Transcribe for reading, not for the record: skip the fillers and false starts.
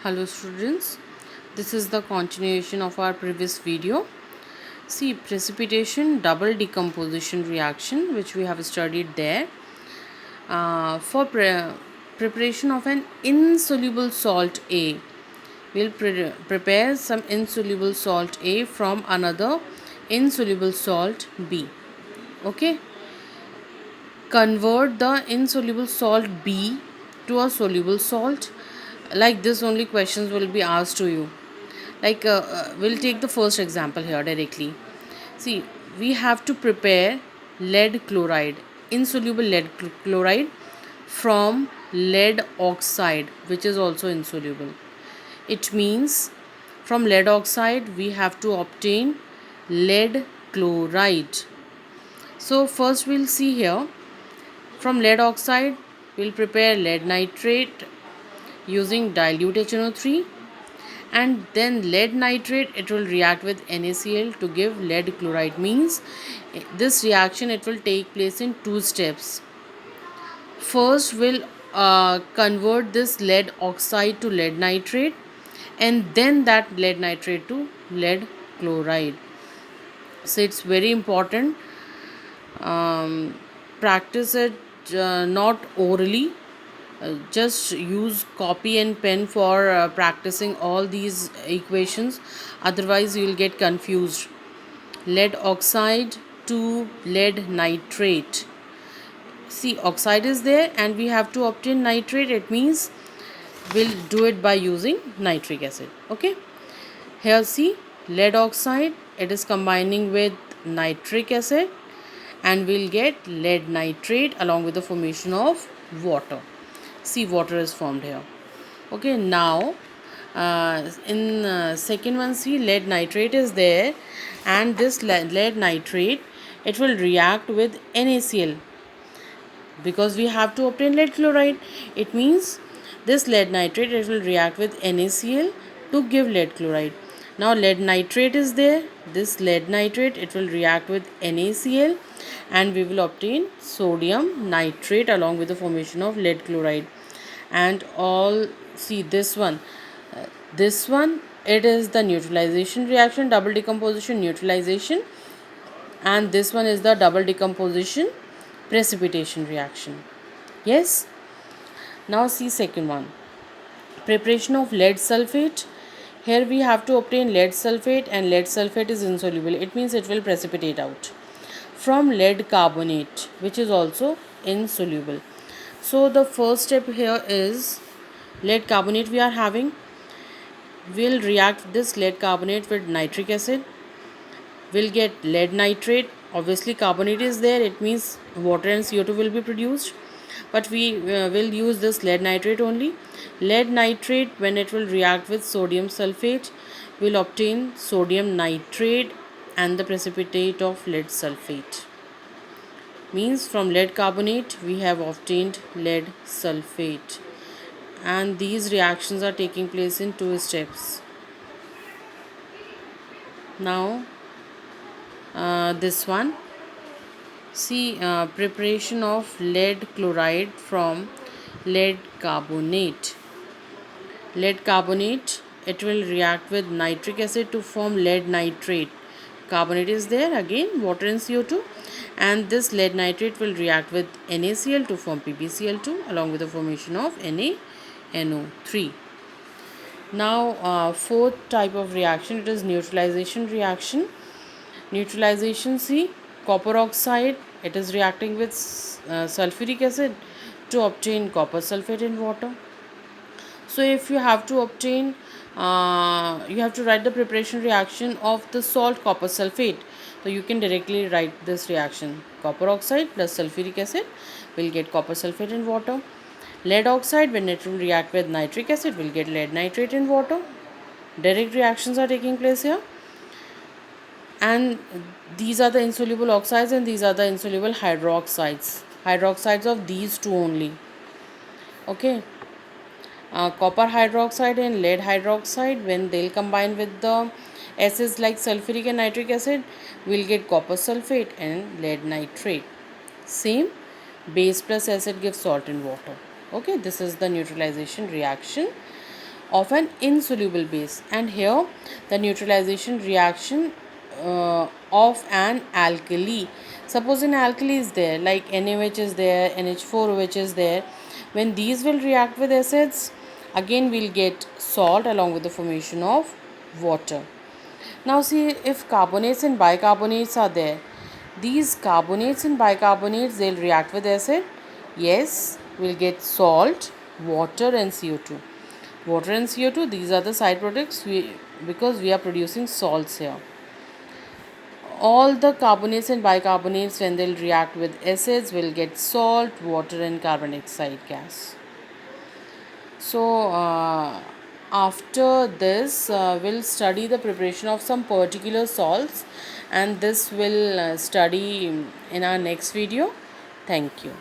Hello students, this is the continuation of our previous video. See, precipitation double decomposition reaction which we have studied there. For preparation of an insoluble salt A, we'll prepare some insoluble salt A from another insoluble salt B. Okay, convert the insoluble salt B to a soluble salt. Like this only questions will be asked to you. We'll take the first example here directly. See, we have to prepare lead chloride, insoluble lead chloride from lead oxide, which is also insoluble. It means from lead oxide we have to obtain lead chloride. So first we'll see here, from lead oxide we'll prepare lead nitrate using dilute HNO3, and then lead nitrate, it will react with NaCl to give lead chloride. Means this reaction, it will take place in two steps. First we'll convert this lead oxide to lead nitrate, and then that lead nitrate to lead chloride. So it's very important. Practice it not orally. Just use copy and pen for practicing all these equations, otherwise you will get confused. Lead oxide to lead nitrate. See, oxide is there and we have to obtain nitrate. It means we'll do it by using nitric acid. Okay, here see, lead oxide, it is combining with nitric acid, and we'll get lead nitrate along with the formation of water. See, water is formed here. Okay, now in second one, see, lead nitrate is there, and this lead nitrate, it will react with NaCl because we have to obtain lead chloride. It means this lead nitrate, it will react with NaCl to give lead chloride. Now lead nitrate is there, this lead nitrate, it will react with NaCl, and we will obtain sodium nitrate along with the formation of lead chloride. And all, see this one, it is the neutralization reaction, double decomposition neutralization, and this one is the double decomposition precipitation reaction. Yes. Now see second one, preparation of lead sulfate. Here we have to obtain lead sulfate, and lead sulfate is insoluble. It means it will precipitate out from lead carbonate, which is also insoluble. So the first step here is lead carbonate we are having. We'll react this lead carbonate with nitric acid. We'll get lead nitrate. Obviously carbonate is there, it means water and CO2 will be produced, but we will use this lead nitrate only. Lead nitrate, when it will react with sodium sulfate, we'll obtain sodium nitrate and the precipitate of lead sulfate. Means from lead carbonate we have obtained lead sulfate, and these reactions are taking place in two steps. Now this one, see, preparation of lead chloride from lead carbonate. Lead carbonate, it will react with nitric acid to form lead nitrate. Carbonate is there, again water and CO2, and this lead nitrate will react with NaCl to form PbCl2 along with the formation of NaNO3. Now fourth type of reaction, it is neutralization reaction. Neutralization, see, copper oxide, it is reacting with sulfuric acid to obtain copper sulfate in water. So if you have to obtain, you have to write the preparation reaction of the salt copper sulfate. So you can directly write this reaction, copper oxide plus sulfuric acid will get copper sulfate in water. Lead oxide, when it will react with nitric acid, will get lead nitrate in water. Direct reactions are taking place here, and these are the insoluble oxides and these are the insoluble hydroxides of these two only. Okay, copper hydroxide and lead hydroxide, when they'll combine with the acids like sulfuric and nitric acid, we'll get copper sulfate and lead nitrate. Same, base plus acid gives salt in water. Okay, this is the neutralization reaction. of an insoluble base. And here the neutralization reaction of an alkali. Suppose an alkali is there, like NaOH is there, NH4OH is there. When these will react with acids, again we'll get salt along with the formation of water. Now see, if carbonates and bicarbonates are there, these carbonates and bicarbonates, they'll react with acid. Yes, we'll get salt, water and CO2. Water and CO2, these are the side products because we are producing salts here. All the carbonates and bicarbonates, when they'll react with acids, will get salt, water and carbon dioxide gas. So after this, we'll study the preparation of some particular salts, and this will study in our next video. Thank you.